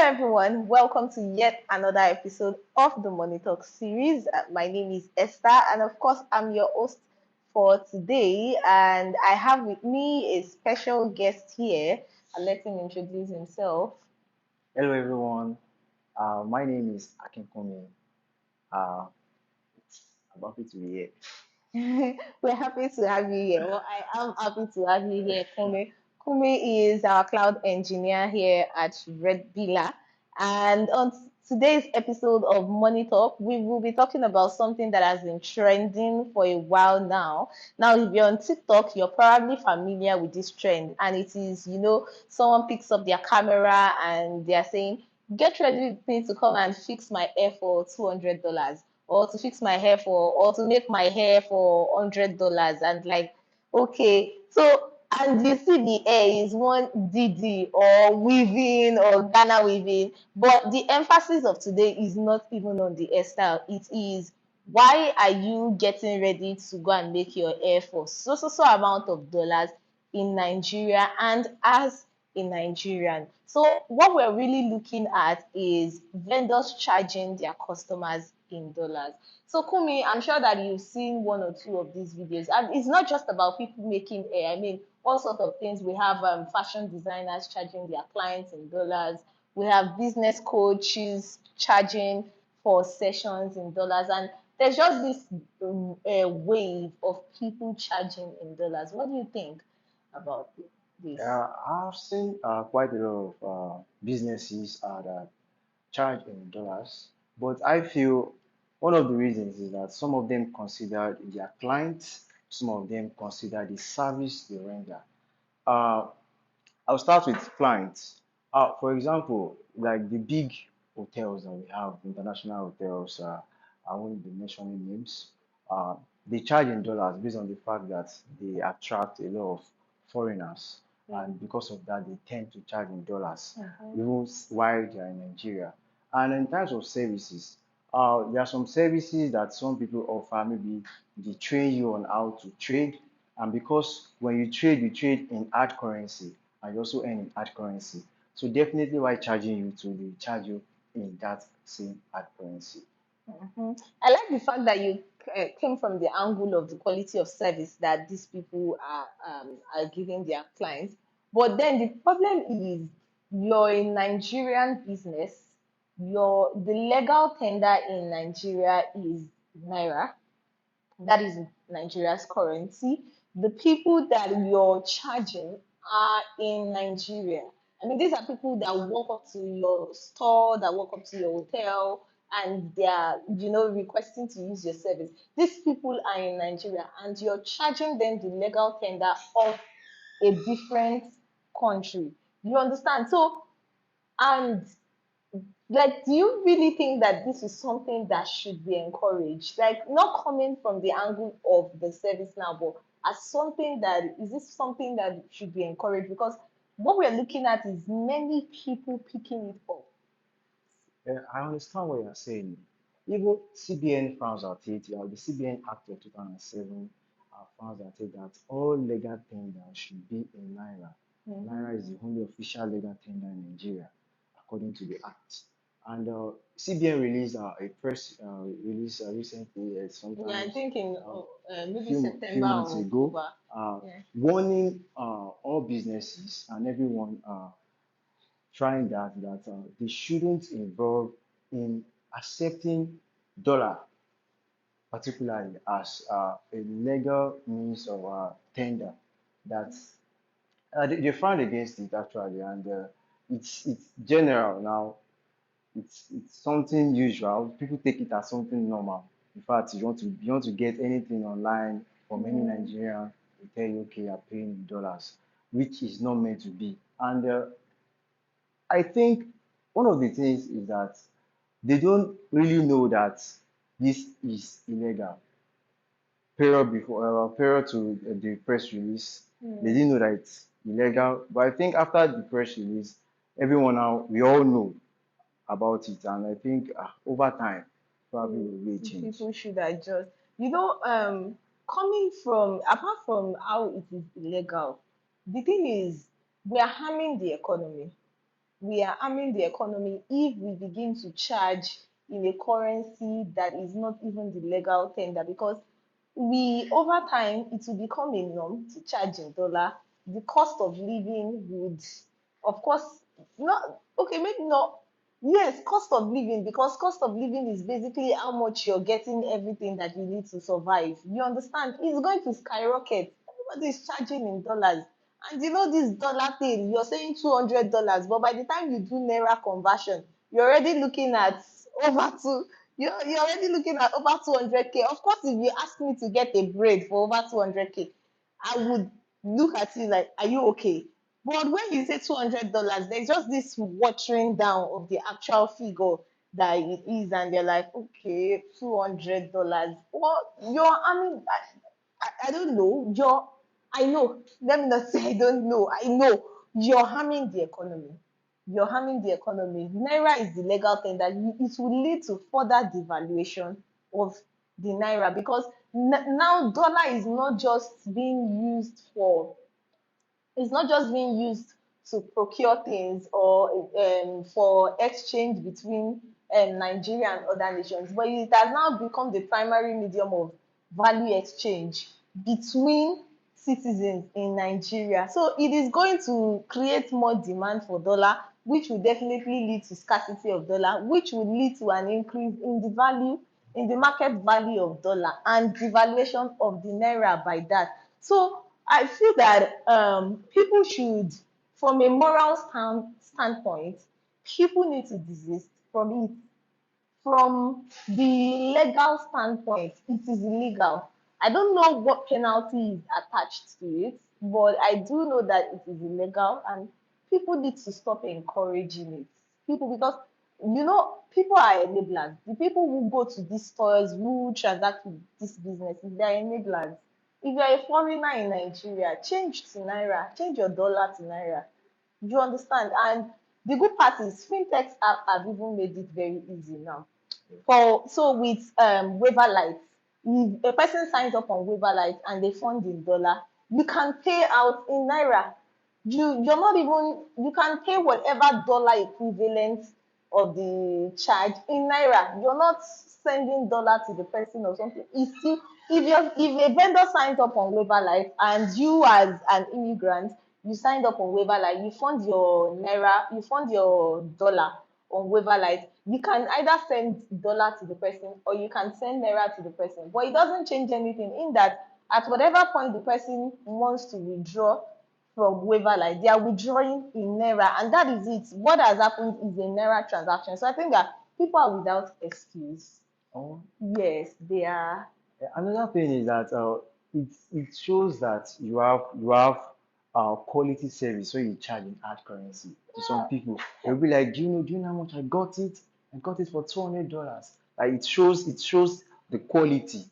everyone, welcome to yet another episode of the Money Talk series. My name is Esther, and of course, I'm your host for today. And I have with me a special guest here. I'll let him introduce himself. Hello everyone. My name is Akinkunmi. Uh, I'm happy to be here. We're happy to have you here. Well, I am happy to have you here, Kumi. Kumi is our cloud engineer here at Redbiller. And on today's episode of Money Talk, we will be talking about something that has been trending for a while now. Now, if you're on TikTok, you're probably familiar with this trend. And it is, someone picks up their camera and they're saying, get ready with me to come and fix my hair for $200 or to fix my hair for or to make my hair for $100 and like okay so and you see the hair is one Didi or weaving or Ghana weaving, but the emphasis of today is not even on the hairstyle. It is why are you getting ready to go and make your hair for so amount of dollars in Nigeria and as a Nigerian. So what we're really looking at is vendors charging their customers in dollars. So Kumi, I'm sure that you've seen one or two of these videos, and it's not just about people making hair. I mean, all sorts of things. We have fashion designers charging their clients in dollars. We have business coaches charging for sessions in dollars, and there's just this wave of people charging in dollars. What do you think about this? I've seen quite a lot of businesses that charge in dollars, but I feel one of the reasons is that some of them consider their clients, some of them consider the service they render. Uh, I'll start with clients. For example, like the big hotels that we have, international hotels, I won't be mentioning names. Uh, they charge in dollars based on the fact that they attract a lot of foreigners, and because of that, they tend to charge in dollars, even while they are in Nigeria. And in terms of services, there are some services that some people offer. Maybe they train you on how to trade, and because when you trade in hard currency and you also earn in hard currency. So definitely why charging you to they charge you in that same hard currency. I like the fact that you came from the angle of the quality of service that these people are giving their clients. But then the problem is you're a Nigerian business. The legal tender in Nigeria is naira. That is Nigeria's currency. The people that you're charging are in Nigeria. I mean, these are people that walk up to your store, that walk up to your hotel, and they are, requesting to use your service. These people are in Nigeria, and you're charging them the legal tender of a different country. You understand? So, and like, do you really think that this is something that should be encouraged? Like, not coming from the angle of the service now, but as something that is this something that should be encouraged? Because what we're looking at is many people picking it up. Yeah, I understand what you're saying. Even CBN frowns at it. The CBN Act of 2007 frowns at it that all legal tender should be in naira. Naira is the only official legal tender in Nigeria, according to the Act. And CBN released a press release recently, Yeah, I sometimes think in maybe few September months or ago, October. Yeah. warning all businesses and everyone trying that they shouldn't involve in accepting dollar particularly as a legal means of tender. That they frowned against it actually, and it's general now. It's something usual. People take it as something normal. In fact, you want to get anything online from any Nigerian, they tell you okay, you're paying in dollars, which is not meant to be. And I think one of the things is that they don't really know that this is illegal. Prior to the press release, they didn't know that it's illegal. But I think after the press release, everyone now we all know about it, and I think over time probably will be a change. People should adjust. Coming from apart from how it is illegal, the thing is we are harming the economy. we are harming the economy if we begin to charge in a currency that is not even the legal tender, because we over time it will become a norm to charge in dollar. The cost of living would, of course, not okay, maybe not. Yes, cost of living, because cost of living is basically how much you're getting everything that you need to survive. You understand? It's going to skyrocket. Everybody is charging in dollars. And you know this dollar thing, you're saying $200, but by the time you do naira conversion, you're already looking at over two. You're already looking at over 200K. Of course, if you ask me to get a braid for over 200K, I would look at you like, are you okay? But when you say $200, there's just this watering down of the actual figure that it is, and they're like, okay, $200. Well, I don't know. I know. Let me not say I don't know. I know you're harming the economy. You're harming the economy. Naira is the legal tender. It will lead to further devaluation of the naira, because now dollar is not just being used for, it's not just being used to procure things or for exchange between Nigeria and other nations, but it has now become the primary medium of value exchange between citizens in Nigeria. So it is going to create more demand for dollar, which will definitely lead to scarcity of dollar, which will lead to an increase in the value, in the market value of dollar, and devaluation of the naira by that. So I feel that people should, from a moral standpoint, people need to desist from it. From the legal standpoint, it is illegal. I don't know what penalty is attached to it, but I do know that it is illegal, and people need to stop encouraging it. People, because people are enablers. The people who go to these stores, who transact with these businesses, they are enablers. If you're a foreigner in Nigeria, change to naira, change your dollar to naira. You understand? And the good part is fintechs have even made it very easy now. For so with waiver light, if a person signs up on waiver light and they fund in dollar, you can pay out in naira. You're not even, you can pay whatever dollar equivalent of the charge in naira. You're not sending dollar to the person or something. It's still, if a vendor signs up on waiver light and you as an immigrant, you signed up on waiver light, you fund your naira, you fund your dollar on waiver light, you can either send dollar to the person or you can send naira to the person. But it doesn't change anything in that at whatever point the person wants to withdraw from waiver light, they are withdrawing in naira, and that is it. What has happened is a naira transaction. So I think that people are without excuse. Oh, Yes, they are. another thing is that it shows that you have quality service when you charge in hard currency. To some people, they'll be like, do you know how much I got it? I got it for $200. Like it shows the quality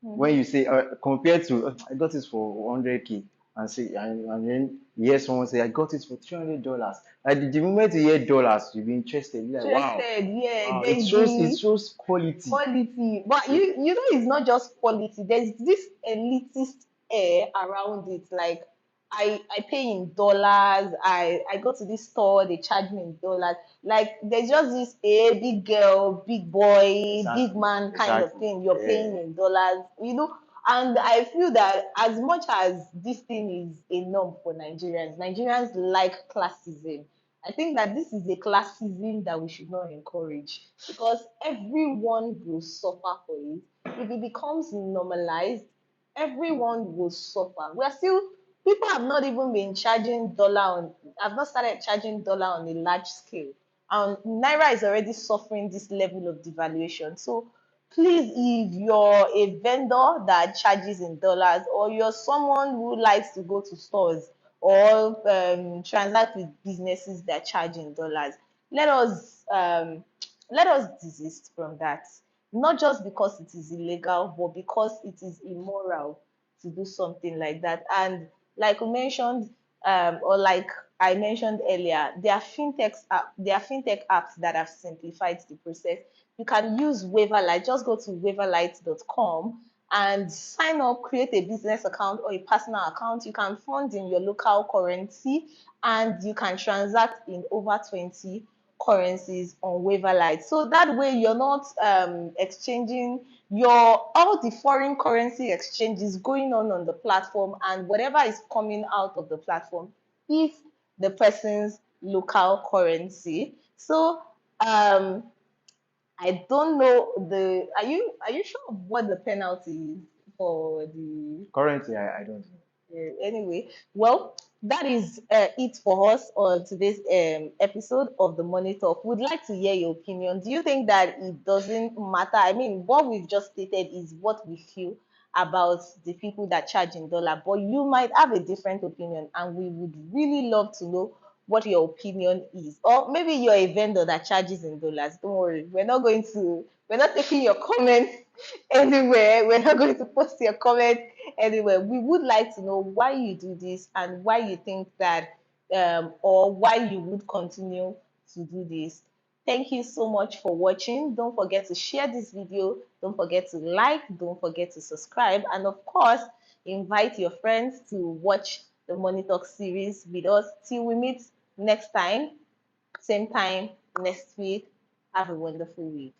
when you Mhm. say compared to I got it for 100K and then you hear someone say I got it for $300. Like the moment you hear dollars, you'll be interested. You're like, wow, Interested, yeah. wow, it There's shows it the shows quality. quality, but So, you know it's not just quality. There's this elitist air around it. Like I pay in dollars. I go to this store, they charge me in dollars. Like there's just this big girl, big boy, big exactly, man kind of exactly. thing. You're Yeah. paying in dollars, And I feel that as much as this thing is a norm for Nigerians, Nigerians like classism. I think that this is a classism that we should not encourage, because everyone will suffer for it. If it becomes normalized, everyone will suffer. We're still, people have not even been charging dollar on, have not started charging dollar on a large scale. And Naira is already suffering this level of devaluation. So please, if you're a vendor that charges in dollars, or you're someone who likes to go to stores or transact with businesses that charge in dollars, let us desist from that. Not just because it is illegal, but because it is immoral to do something like that. And like we mentioned, or like I mentioned earlier, there are fintech apps that have simplified the process. You can use Waverlight. Just go to waverlight.com and sign up, create a business account or a personal account. You can fund in your local currency and you can transact in over 20 currencies on Waverlight. So that way you're not exchanging your all the foreign currency exchanges going on the platform, and whatever is coming out of the platform is the person's local currency. So um I don't know the are you sure of what the penalty is for the Currently, I don't know. anyway, well, that is it for us on today's episode of the Money Talk. Would like to hear your opinion. Do you think that it doesn't matter? I mean, what we've just stated is what we feel about the people that charge in dollar, but you might have a different opinion, and we would really love to know what your opinion is. Or maybe you're a vendor that charges in dollars. Don't worry, we're not taking your comments anywhere. We're not going to post your comment anywhere. We would like to know why you do this and why you think that, or why you would continue to do this. Thank you so much for watching. Don't forget to share this video. Don't forget to like. Don't forget to subscribe. And of course, invite your friends to watch the Money Talk series with us. Till we meet next time, same time next week. Have a wonderful week.